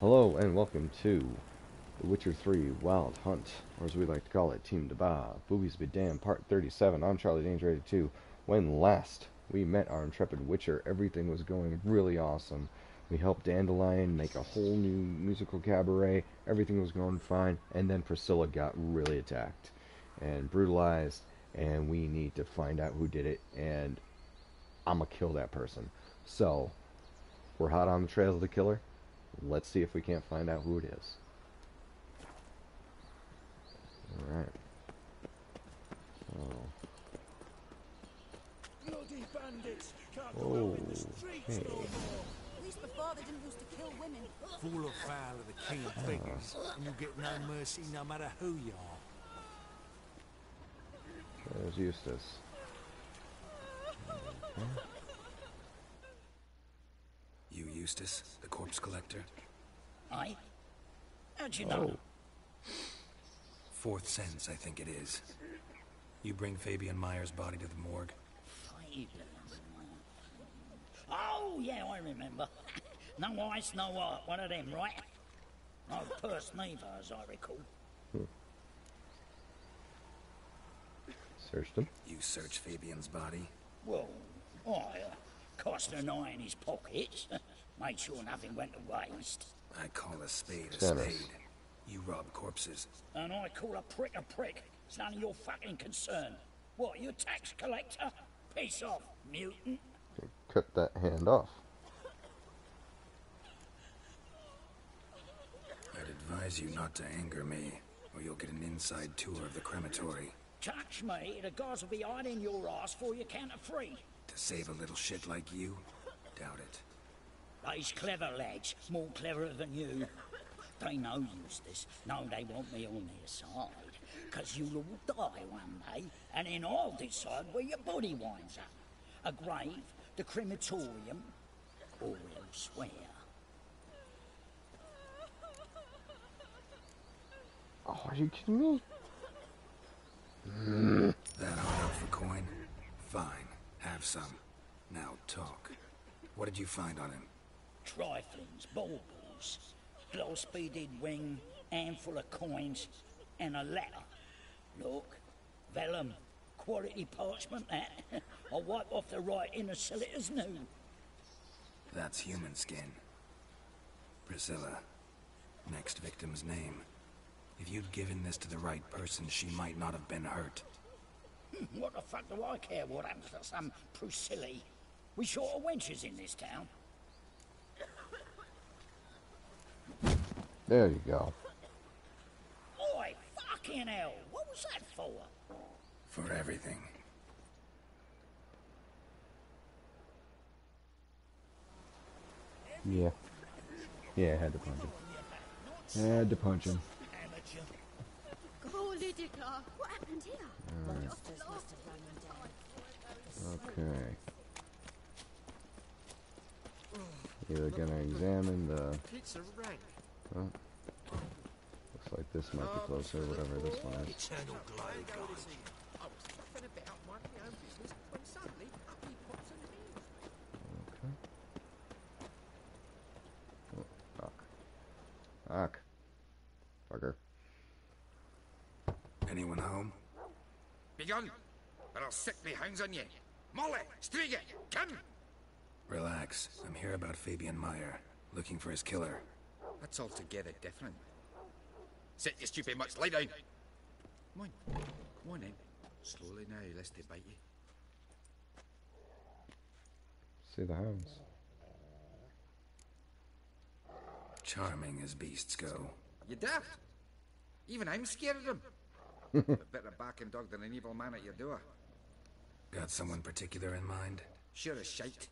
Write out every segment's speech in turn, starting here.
Hello and welcome to The Witcher 3 Wild Hunt, or as we like to call it, Team DBAH. Boobies be damned, part 37. I'm Charlie Danger 82. When last we met our intrepid Witcher, everything was going really awesome. We helped Dandelion make a whole new musical cabaret. Everything was going fine, and then Priscilla got really attacked and brutalized, and we need to find out who did it, and I'm gonna kill that person. So, we're hot on the trail of the killer. Let's see if we can't find out who it is. Alright. Bloody bandits can't go Oh, out in the streets hey. no more. At least before they didn't used to kill women. Fall afoul of the king of beggars, and you'll get no mercy no matter who you are. There's Eustace. Okay. You, Eustace, the corpse collector? Aye? How'd you know? Fourth sense, I think it is. You bring Fabian Meyer's body to the morgue. Oh, yeah, I remember. No eyes, no art. One of them, right? No purse neither, as I recall. Searched him. You search Fabian's body? Well, I cast an eye in his pockets. Made sure nothing went to waste. I call a spade a Dennis. spade. You rob corpses. And I call a prick a prick. It's none of your fucking concern. What, you tax collector? Piss off, mutant. Cut that hand off. I'd advise you not to anger me, or you'll get an inside tour of the crematory. Touch me, the guards will be hiding your ass for your count of three. To save a little shit like you? Doubt it. They's clever lads, more cleverer than you. They know Eustace, know they want me on their side. 'Cause you'll all die one day, and then I'll decide where your body winds up. A grave, the crematorium, or elsewhere. Oh, are you kidding me? That hard up for coin? Fine. Have some. Now talk. What did you find on him? Triflings, baubles, gloss-beaded ring, handful of coins, and a letter. Look, vellum, quality parchment that. I'll wipe off the writing and sell it as new. That's human skin. Priscilla. Next victim's name. If you'd given this to the right person, she might not have been hurt. What the fuck do I care what happens to some Priscilla? We short of wenches in this town. There you go. Oi, fucking hell, what was that for? For everything. Yeah. Yeah, I had to punch him. Had to punch him. Oh, Lydica, what happened here? Okay. We're gonna examine the... It's a rank. Oh. Looks like this might be closer, whatever this one is. Eternal glow, I was laughing about minding my own business when suddenly up he pops and leaves. Okay. Oh, knock. Knock. Fucker. Anyone home? Begone, or I'll sick me hounds on ye. Molly, Striga, come! Relax. I'm here about Fabian Meyer. Looking for his killer. That's altogether different. Sit your stupid mutts, lie down. Come on then. Slowly now, lest they bite you. See the hounds. Charming as beasts go. You daft? Even I'm scared of them. A better backing dog than an evil man at your door. Got someone particular in mind? Sure as shite.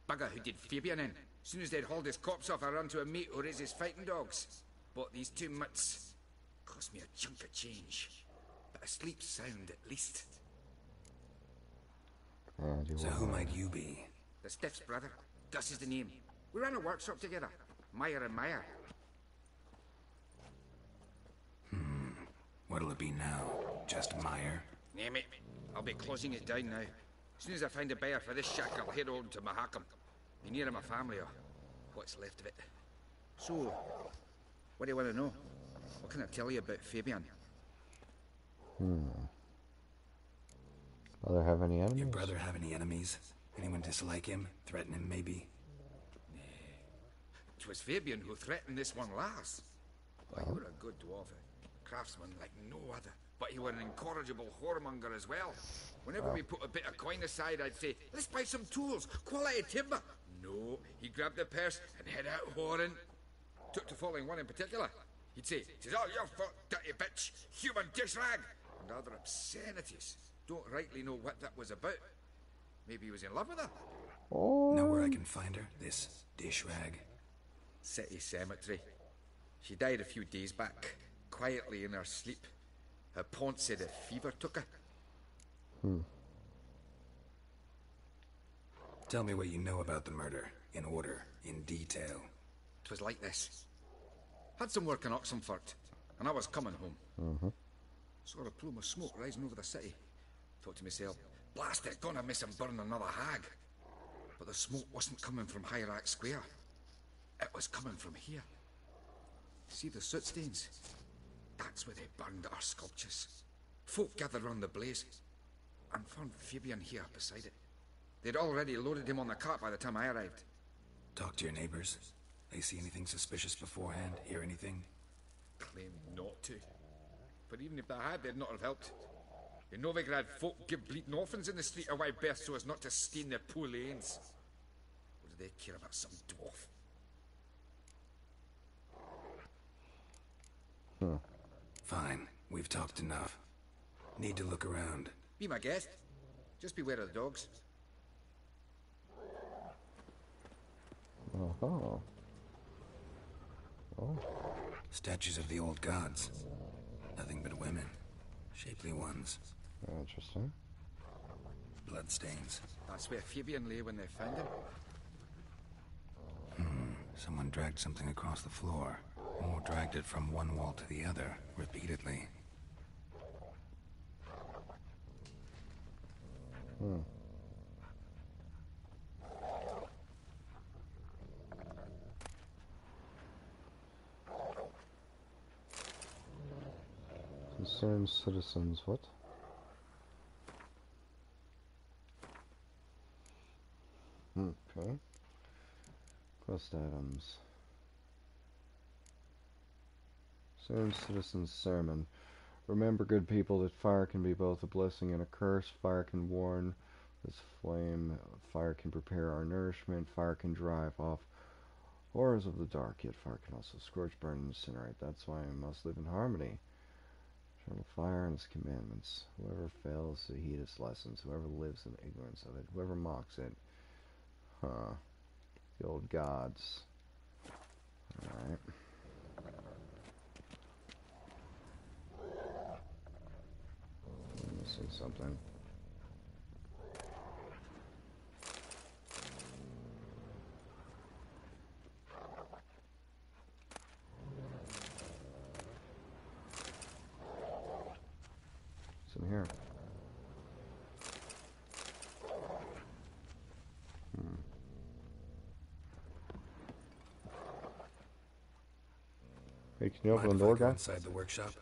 Bugger who did Fabian in. Soon as they'd hauled his corpse off, I run to a mate who raises fighting dogs. Bought these two mutts. Cost me a chunk of change. But I sleep sound at least. So who might you be? The Stiff's brother. Gus is the name. We ran a workshop together. Meyer and Meyer. What'll it be now? Just Meyer? Name it. I'll be closing it down now. As soon as I find a buyer for this shack, I'll head on to Mahakam. Be near my family, or what's left of it. So, What do you want to know? What can I tell you about Fabian? Brother have any enemies? Your brother have any enemies? Anyone dislike him? Threaten him, maybe? 'Twas Fabian who threatened this one last. Why, you were a good dwarf, a craftsman like no other. But you were an incorrigible whoremonger as well. Whenever we put a bit of coin aside, I'd say, let's buy some tools, quality timber. No, he grabbed the purse and head out whoring. Took to following one in particular. He'd say, "'Tis all your fault, dirty bitch, human dish rag," and other obscenities. Don't rightly know what that was about. Maybe he was in love with her. Know where I can find her? This dish rag? City cemetery. She died a few days back, quietly in her sleep. Her pont said a fever took her. Tell me what you know about the murder, in order, in detail. 'Twas like this. Had some work in Oxenfurt, and I was coming home. Saw a plume of smoke rising over the city. Thought to myself, blast it, gonna miss him burn another hag. But the smoke wasn't coming from Hyrax Square. It was coming from here. See the soot stains? That's where they burned our sculptures. Folk gathered round the blaze, and found Fabian here beside it. They'd already loaded him on the cart by the time I arrived. Talk to your neighbors. They see anything suspicious beforehand? Hear anything? Claimed not to. But even if they had, they'd not have helped. In Novigrad, folk give bleeding orphans in the street a wide berth so as not to stain their poor lanes. What do they care about some dwarf? Fine. We've talked enough. Need to look around. Be my guest. Just beware of the dogs. Oh. Statues of the old gods. Nothing but women. Shapely ones. Interesting. Bloodstains. That's where Fabian lay when they found him. Someone dragged something across the floor. Or dragged it from one wall to the other, repeatedly. Concerned citizens, what? Okay. Quest items. Concerned citizens sermon. Remember, good people, that fire can be both a blessing and a curse. Fire can warn this flame. Fire can prepare our nourishment. Fire can drive off horrors of the dark. Yet fire can also scorch, burn, and incinerate. That's why we must live in harmony. Eternal fire and its commandments. Whoever fails to heed its lessons, whoever lives in ignorance of it, whoever mocks it. The old gods. Alright. I'm missing something. What's in here? Hey, can you open Mind the if door, I go guy? inside the workshop?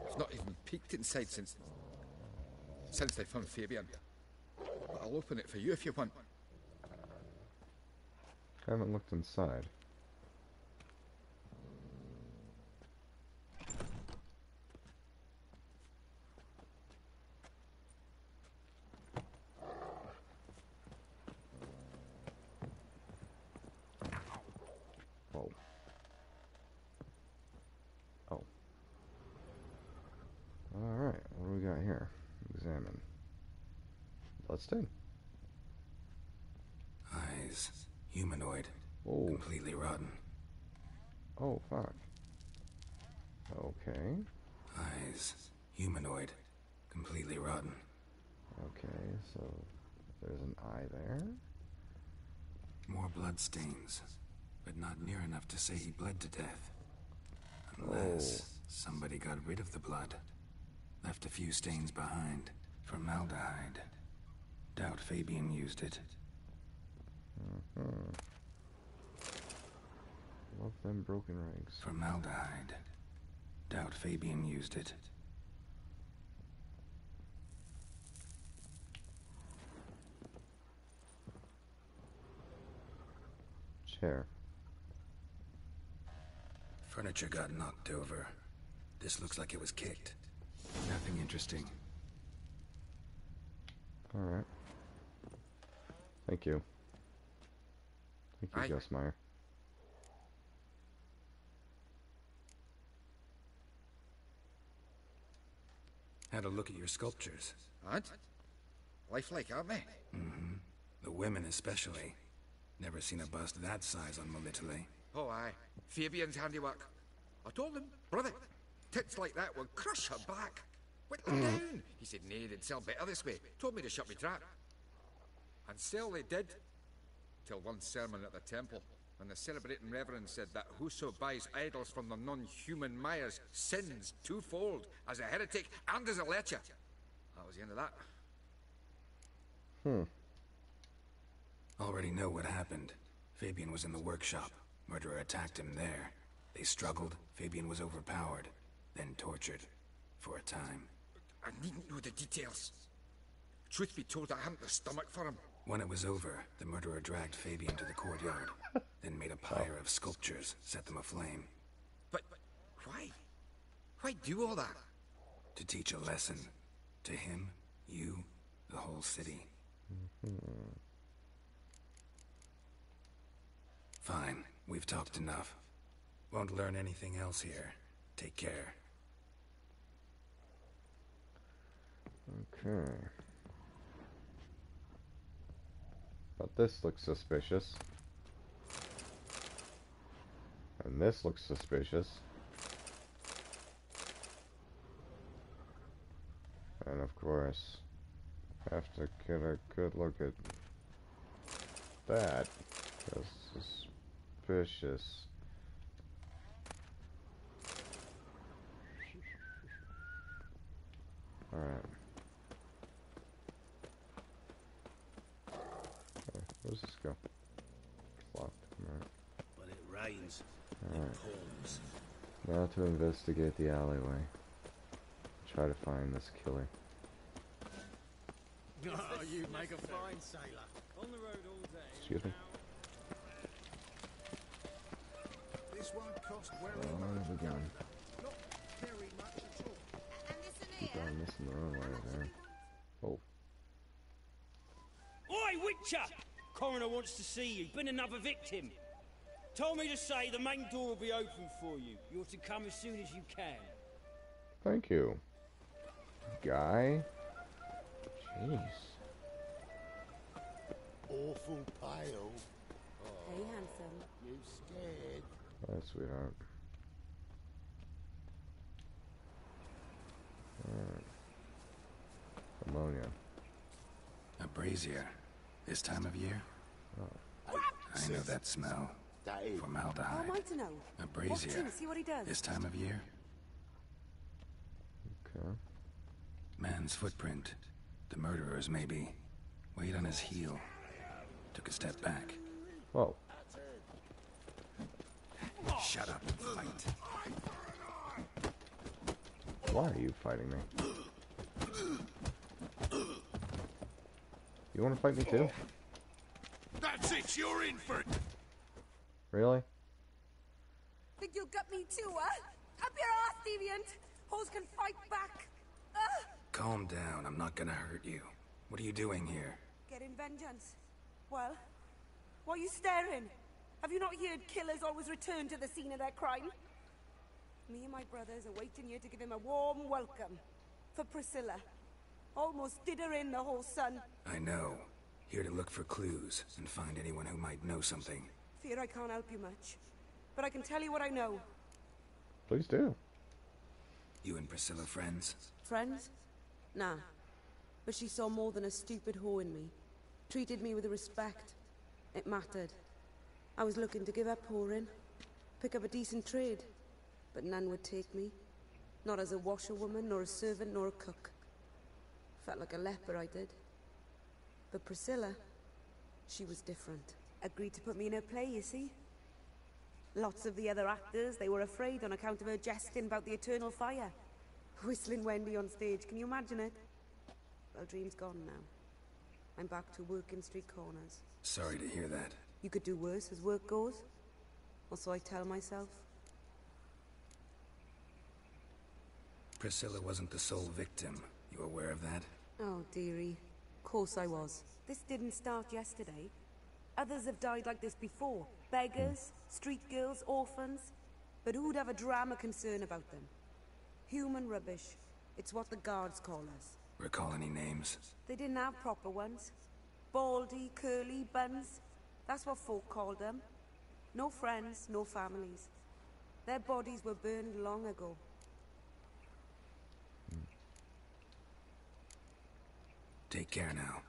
It's not even peeked inside since they found Fabian. But I'll open it for you if you want. I haven't looked inside. Whoa. Oh. Alright, what do we got here? Examine. Bloodstain. Eyes. Humanoid. Oh. Completely rotten. Oh, fuck. Okay. Eyes. Humanoid. Completely rotten. Okay, so there's an eye there. More bloodstains. But not near enough to say he bled to death. Unless somebody got rid of the blood. Left a few stains behind. Formaldehyde. Doubt Fabian used it. Love them broken rags. Formaldehyde. Doubt Fabian used it. Chair. Furniture got knocked over. This looks like it was kicked. Nothing interesting. Alright. Thank you. Thank you, Aye. Gus Meyer. Had a look at your sculptures. And? Lifelike, aren't they? Mm-hmm. The women especially. Never seen a bust that size on Molitale. Oh, aye. Fabian's handiwork. I told him, brother, tits like that will crush her back. Whittle down. He said, nay, they'd sell better this way. Told me to shut me trap. And sell they did. Till one sermon at the temple, when the celebrating reverend said that whoso buys idols from the non-human Myers sins twofold, as a heretic and as a lecher. That was the end of that. Already know what happened. Fabian was in the workshop. Murderer attacked him there. They struggled. Fabian was overpowered, then tortured. For a time. I needn't know the details. Truth be told, I hadn't the stomach for him. When it was over, the murderer dragged Fabian to the courtyard, then made a pyre of sculptures, set them aflame. But why? Why do all that? To teach a lesson. To him, you, the whole city. Fine, we've talked enough. Won't learn anything else here. Take care. Okay. But this looks suspicious. And this looks suspicious. And of course, have to get a good look at that. That's suspicious. Alright. Where's this go? Locked. Alright. But it rains. Alright. It pours. Now to investigate the alleyway. Try to find this killer. Oh, you make a fine sailor. On the road all day. Excuse me. This won't cost very Oh, much. we're going. Not very much at all. And this in Keep here. on missing the runway there. Oh. Oi, Witcher! Coroner wants to see you. Been another victim. Told me to say the main door will be open for you. You're to come as soon as you can. Thank you. Guy? Jeez. Awful pale. Hey, handsome. You scared? Hi, sweetheart. Alright. Ammonia. A brazier. This time of year? I know that smell. That is. How am Formaldehyde. I to know? A Watch brazier. him, see what he does. This time of year? Okay. Man's footprint. The murderer's maybe. Weight on his heel. Took a step back. Whoa. Shut up and fight. Why are you fighting me? You want to fight me too? That's it, you're in for it. Really? Think you'll gut me too, huh? Up your ass, deviant! Hoes can fight back! Calm down, I'm not gonna hurt you. What are you doing here? Getting vengeance. Well, why are you staring? Have you not heard killers always return to the scene of their crime? Me and my brothers are waiting here to give him a warm welcome. For Priscilla. Almost did her in, the whole son. I know. Here to look for clues and find anyone who might know something. Fear I can't help you much. But I can tell you what I know. Please do. You and Priscilla friends? Friends? Nah. But she saw more than a stupid whore in me. Treated me with respect. It mattered. I was looking to give up whoring. Pick up a decent trade. But none would take me. Not as a washerwoman, nor a servant, nor a cook. Felt like a leper, I did. But Priscilla, she was different. Agreed to put me in her play, you see? Lots of the other actors, they were afraid on account of her jesting about the eternal fire. Whistling Wendy on stage, can you imagine it? Well, dream's gone now. I'm back to working street corners. Sorry to hear that. You could do worse as work goes. Or so I tell myself. Priscilla wasn't the sole victim. You aware of that? Oh, dearie. Of course I was. This didn't start yesterday. Others have died like this before. Beggars, street girls, orphans. But who'd have a drama concern about them? Human rubbish. It's what the guards call us. Recall any names? They didn't have proper ones. Baldy, curly, buns. That's what folk called them. No friends, no families. Their bodies were burned long ago. Take care now.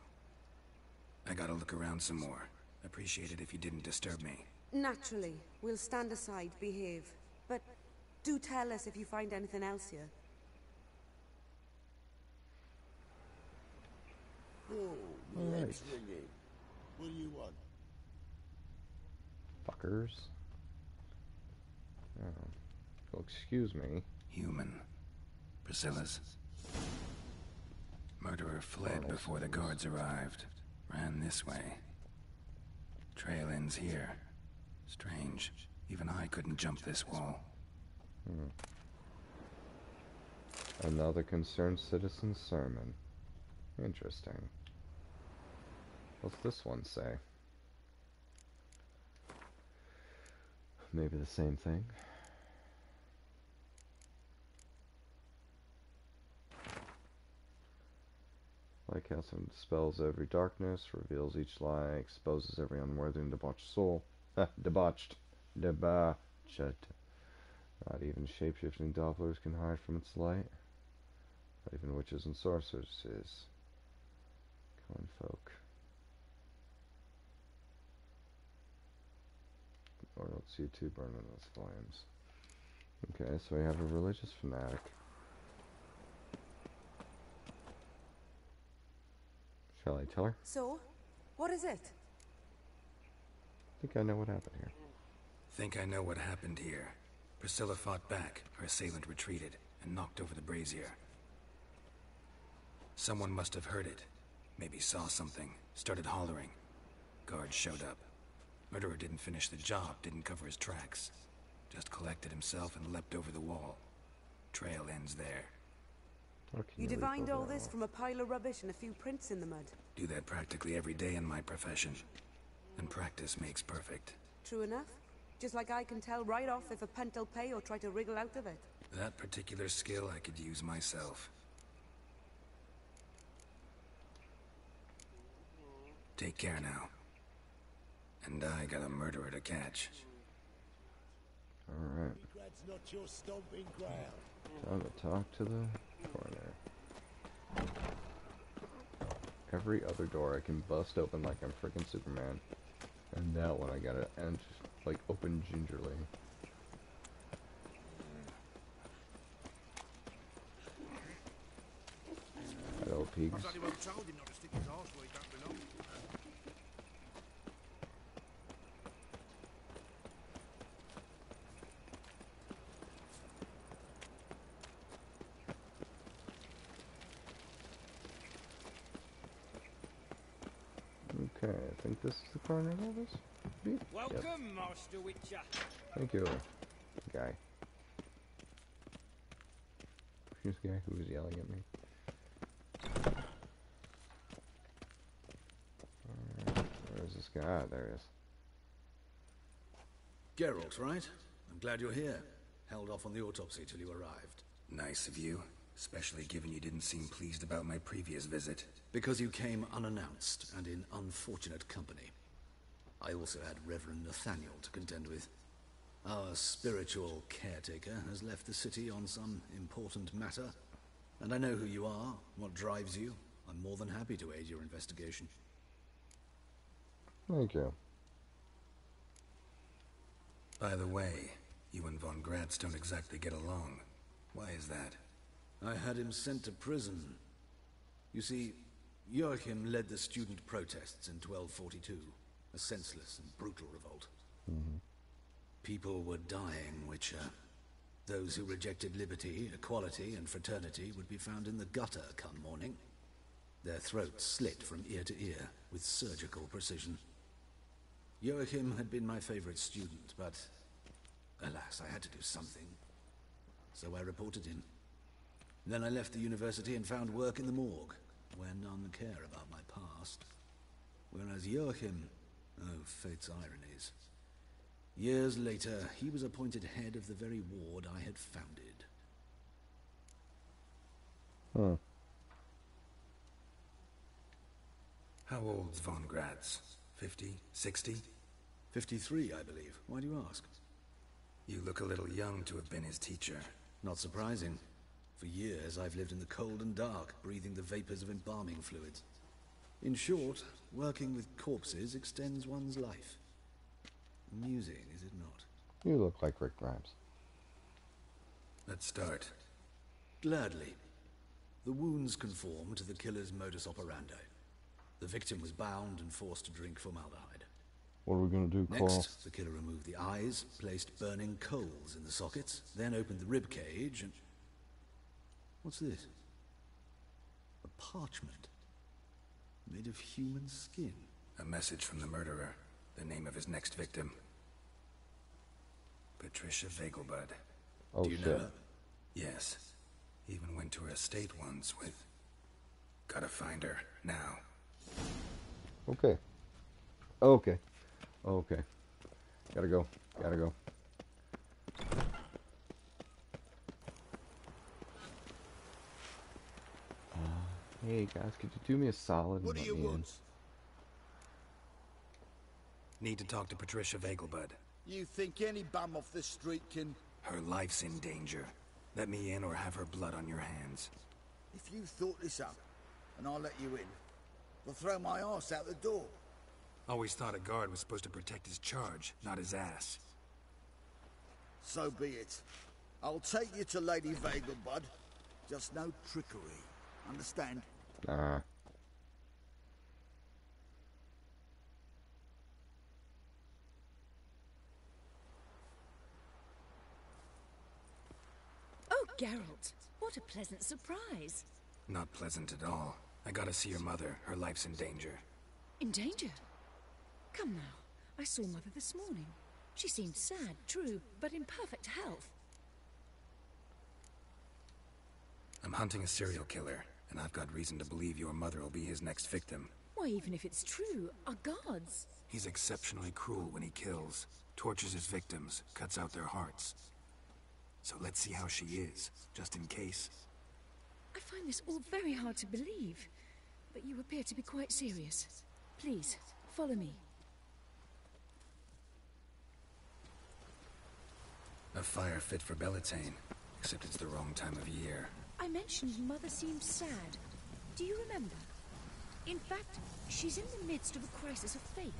I gotta look around some more. Appreciate it if you didn't disturb me. Naturally. We'll stand aside, behave. But do tell us if you find anything else here. Oh, my head's ringing. What do you want? Fuckers. Oh. Well, excuse me. Human. Priscilla's. Murderer fled before the guards arrived. Ran this way. Trail ends here. Strange. Even I couldn't jump this wall. Another concerned citizen's sermon. Interesting. What's this one say? Maybe the same thing. Like how some dispels every darkness, reveals each lie, exposes every unworthy and debauched soul. Debauched. Not even shape-shifting dopplers can hide from its light. Not even witches and sorceresses. Common folk. Or let's see two burn in those flames. Okay, so we have a religious fanatic. Shall I tell her? So, what is it? I think I know what happened here. Think I know what happened here. Priscilla fought back, her assailant retreated, and knocked over the brazier. Someone must have heard it. Maybe saw something, started hollering. Guards showed up. Murderer didn't finish the job, didn't cover his tracks. Just collected himself and leapt over the wall. Trail ends there. You divined all this from a pile of rubbish and a few prints in the mud. Do that practically every day in my profession. And practice makes perfect. True enough. Just like I can tell right off if a punt'll pay or try to wriggle out of it. That particular skill I could use myself. Take care now. And I got a murderer to catch. Alright. That's not your stomping ground. Time to talk to the coroner. Every other door I can bust open like I'm freaking Superman. And that one I gotta and just like open gingerly. Hello, pigs. Okay, I think this is the coroner's office. Welcome, Yep. Master Witcher. Thank you, guy. Here's the guy who was yelling at me. Alright, where's this guy? Ah, there he is. Geralt, right? I'm glad you're here. Held off on the autopsy till you arrived. Nice of you, especially given you didn't seem pleased about my previous visit. Because you came unannounced and in unfortunate company. I also had Reverend Nathaniel to contend with. Our spiritual caretaker has left the city on some important matter. And I know who you are, what drives you. I'm more than happy to aid your investigation. Thank you. By the way, you and Von Gratz don't exactly get along. Why is that? I had him sent to prison. You see, Joachim led the student protests in 1242. A senseless and brutal revolt. People were dying, Witcher. Those who rejected liberty, equality, and fraternity would be found in the gutter come morning. Their throats slit from ear to ear with surgical precision. Joachim had been my favorite student, but alas, I had to do something. So I reported in. Then I left the university and found work in the morgue, where none care about my past. Whereas Joachim, oh, fate's ironies. Years later, he was appointed head of the very ward I had founded. Huh. How old's von Gratz? 50? 60? 53, I believe. Why do you ask? You look a little young to have been his teacher. Not surprising. For years, I've lived in the cold and dark, breathing the vapors of embalming fluids. In short, working with corpses extends one's life. Amusing, is it not? You look like Rick Grimes. Let's start. Gladly. The wounds conform to the killer's modus operandi. The victim was bound and forced to drink formaldehyde. What are we gonna do, Carl? Next, the killer removed the eyes, placed burning coals in the sockets, then opened the rib cage and... What's this? A parchment. Made of human skin. A message from the murderer. The name of his next victim. Patricia Vegelbud. Oh, Do you shit. know her? Yes. Even went to her estate once with... Gotta find her, now. Okay. Okay. Okay. Gotta go. Gotta go. Hey guys, could you do me a solid and What do let you me in? want? Need to talk to Patricia Vegelbud. You think any bum off the street can... Her life's in danger. Let me in or have her blood on your hands. If you thought this up, and I'll let you in, I'll throw my arse out the door. Always thought a guard was supposed to protect his charge, not his ass. So be it. I'll take you to Lady Vegelbud. Just no trickery. Understand? Nah. Oh, Geralt, what a pleasant surprise. Not pleasant at all. I gotta see your mother. Her life's in danger. In danger? Come now, I saw Mother this morning. She seemed sad, true, but in perfect health. I'm hunting a serial killer, and I've got reason to believe your mother will be his next victim. Why, even if it's true, our gods. He's exceptionally cruel when he kills, tortures his victims, cuts out their hearts. So let's see how she is, just in case. I find this all very hard to believe, but you appear to be quite serious. Please, follow me. A fire fit for Bellatane, except it's the wrong time of year. I mentioned Mother seemed sad. Do you remember? In fact, she's in the midst of a crisis of faith.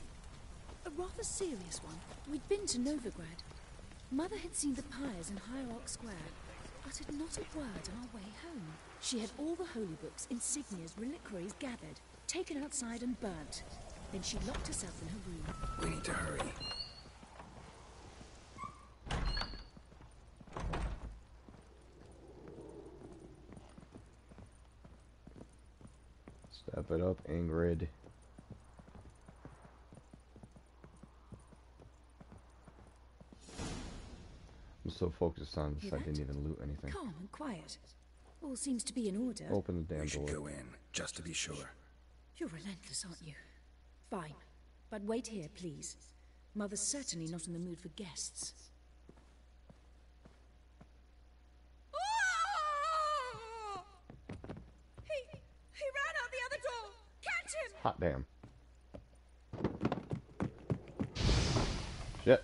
A rather serious one. We'd been to Novigrad. Mother had seen the pyres in Hierarch Square, uttered not a word on our way home. She had all the holy books, insignias, reliquaries gathered, taken outside and burnt. Then she locked herself in her room. We need to hurry. Step it up, Ingrid. I'm so focused on this, I didn't even loot anything. Calm and quiet. All seems to be in order. Open the damn We should door. go in, just to be sure. You're relentless, aren't you? Fine. But wait here, please. Mother's certainly not in the mood for guests. He ran out the other door! Catch him! Hot damn. Shit.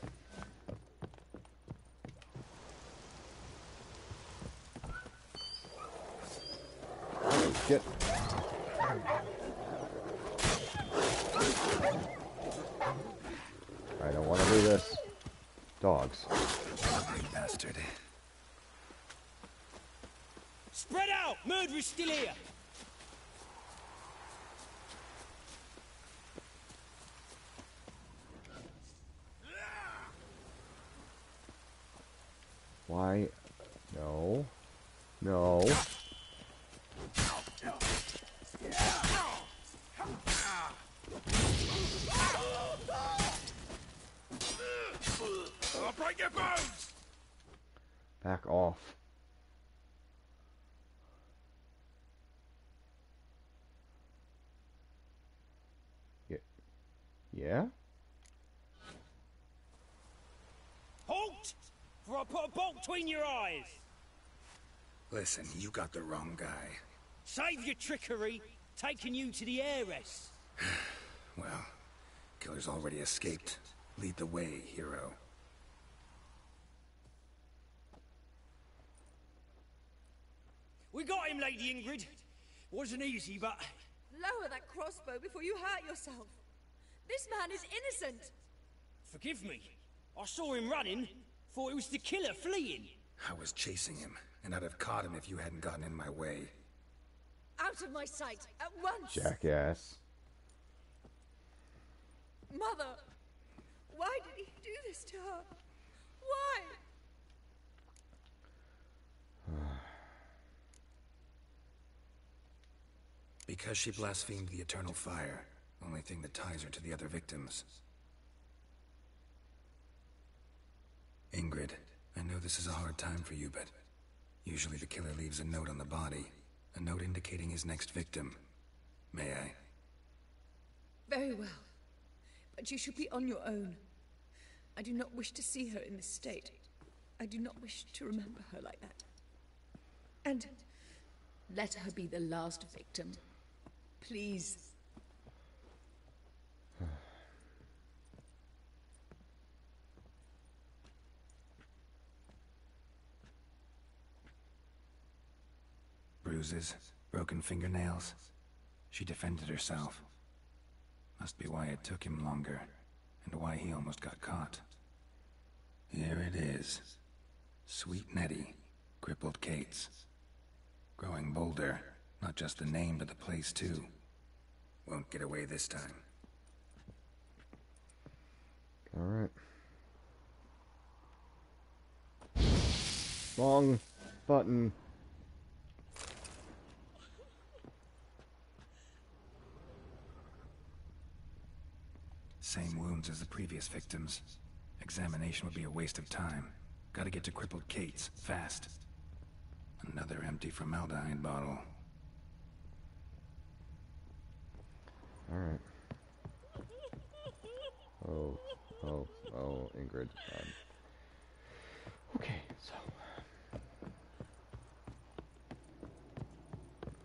Shit. I don't want to do this. Dogs. Ugly bastard. Spread out! Murderer's still here! Why? No. No. I'll break your bones! Back off. Yeah? Halt! For I put a bolt between your eyes! Listen, you got the wrong guy. Save your trickery, taking you to the heiress. Well, killer's already escaped. Lead the way, hero. We got him, Lady Ingrid. Wasn't easy, but... Lower that crossbow before you hurt yourself. This man is innocent. Forgive me. I saw him running. Thought it was the killer fleeing. I was chasing him, and I'd have caught him if you hadn't gotten in my way. Out of my sight, at once! Jackass. Mother! Why did he do this to her? Why? Because she blasphemed the eternal fire. Only thing that ties her to the other victims. Ingrid, I know this is a hard time for you, but usually the killer leaves a note on the body. A note indicating his next victim. May I? Very well. But you should be on your own. I do not wish to see her in this state. I do not wish to remember her like that. And let her be the last victim. Please. Bruises, broken fingernails. She defended herself. Must be why it took him longer, and why he almost got caught. Here it is. Sweet Nettie, crippled Kate's. Growing bolder, not just the name but the place too. Won't get away this time. Alright. Wrong button. Same wounds as the previous victims. Examination would be a waste of time. Gotta get to crippled Kate's, fast. Another empty formaldehyde bottle. Alright. Oh, Ingrid. Okay, so.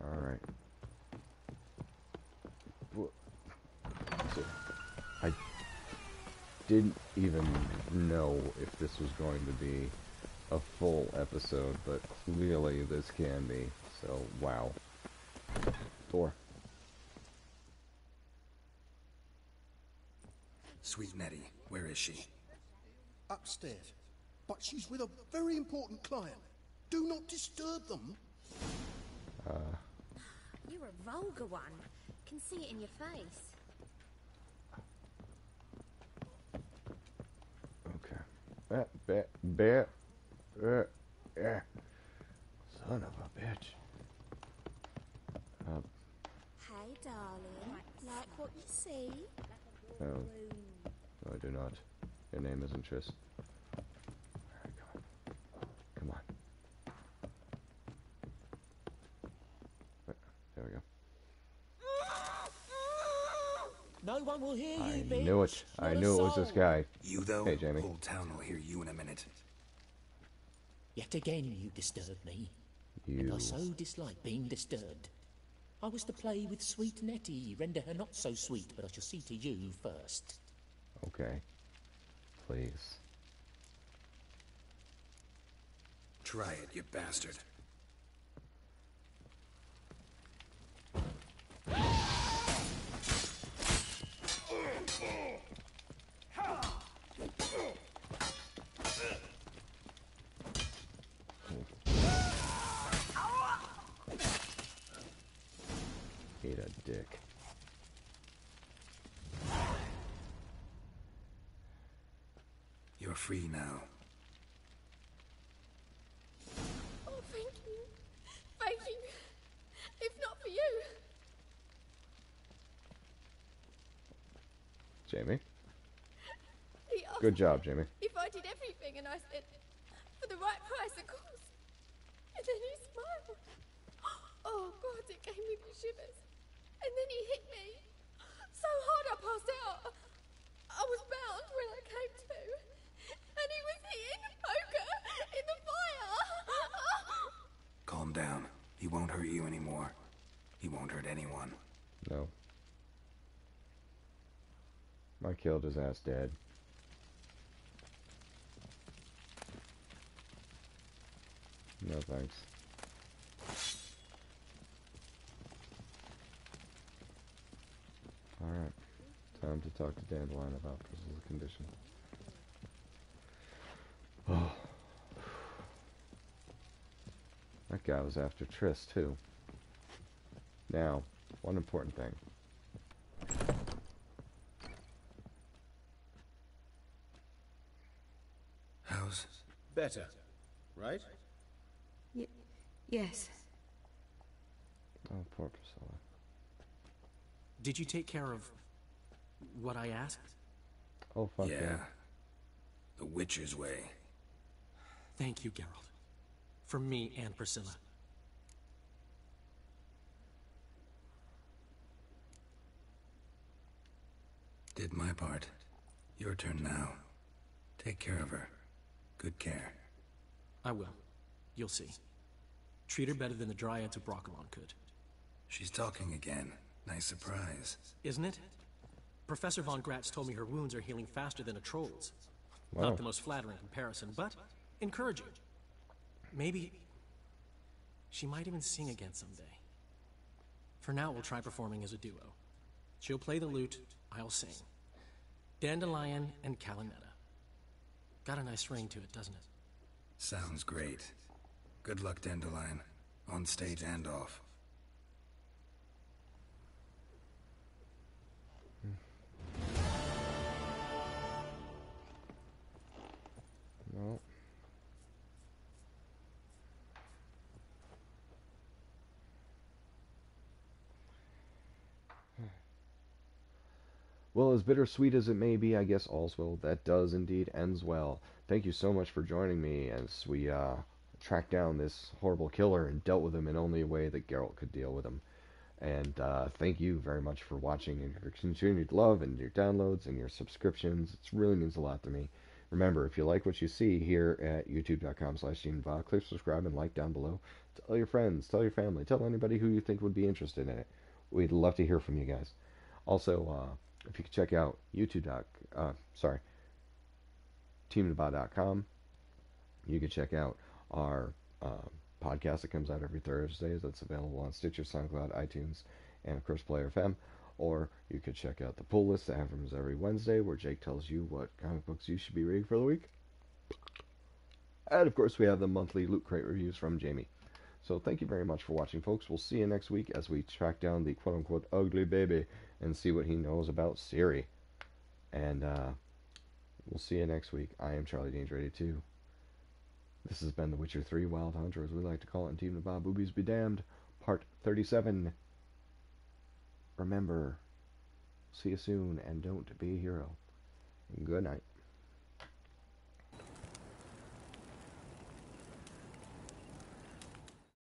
Alright. So, I didn't even know if this was going to be a full episode, but clearly this can be. So, wow. 4. Sweet Nettie, where is she? Upstairs. But she's with a very important client. Do not disturb them. You're a vulgar one. Can see it in your face. Okay. Yeah. Son of a bitch. Hey, darling. Like what you see? No. No, I do not. Your name isn't Tris. Alright, come on. There we go. No one will hear you, I bitch. knew it. I knew it was this guy. You, though? Hey, Jamie. Whole town will hear you in a minute. Yet again you disturb me. And I so dislike being disturbed. I was to play with sweet Nettie, render her not so sweet, but I shall see to you first. Okay. Please. Try it, you bastard. Hate a dick. You're free now. Good job, Jamie. If I did everything, and I said, for the right price, of course. And then he smiled. Oh, God, it gave me the shivers. And then he hit me. So hard I passed out. I was bound when I came to. And he was hitting the poker in the fire. Calm down. He won't hurt you anymore. He won't hurt anyone. No. I killed his ass dead. No thanks. Alright. Time to talk to Dandelion about Priscilla's condition. Oh. That guy was after Triss, too. Now, one important thing. How's... Better, right? Yes. Oh, poor Priscilla. Did you take care of what I asked? Oh, fuck yeah. The Witcher's way. Thank you, Geralt. From me and Priscilla. Did my part. Your turn now. Take care of her. Good care. I will. You'll see. Treat her better than the Dryads of Broccolon could. She's talking again. Nice surprise. Isn't it? Professor von Gratz told me her wounds are healing faster than a troll's. Wow. Not the most flattering comparison, but encouraging. Maybe she might even sing again someday. For now, we'll try performing as a duo. She'll play the lute, I'll sing. Dandelion and Calinetta. Got a nice ring to it, doesn't it? Sounds great. Good luck, Dandelion. On stage and off. No. Well, as bittersweet as it may be, I guess all's well that does indeed ends well. Thank you so much for joining me as we tracked down this horrible killer and dealt with him in only a way that Geralt could deal with him. And thank you very much for watching and your continued love and your downloads and your subscriptions. It really means a lot to me. Remember, if you like what you see here at youtube.com/DBAH, click subscribe and like down below. Tell your friends, tell your family, tell anybody who you think would be interested in it. We'd love to hear from you guys. Also, if you could check out teamdebah.com, you can check out our podcast that comes out every Thursday. That's available on Stitcher, SoundCloud, iTunes, and of course Player FM. Or you could check out the pull list that happens every Wednesday, where Jake tells you what comic books you should be reading for the week. And of course, we have the monthly Loot Crate reviews from Jamie. So thank you very much for watching, folks. We'll see you next week as we track down the quote-unquote ugly baby and see what he knows about Ciri. And we'll see you next week. I am Charlie Danger 82. This has been The Witcher 3 Wild Hunter, as we like to call it in Team Debah. Boobies be damned, part 37. Remember, see you soon, and don't be a hero. Good night.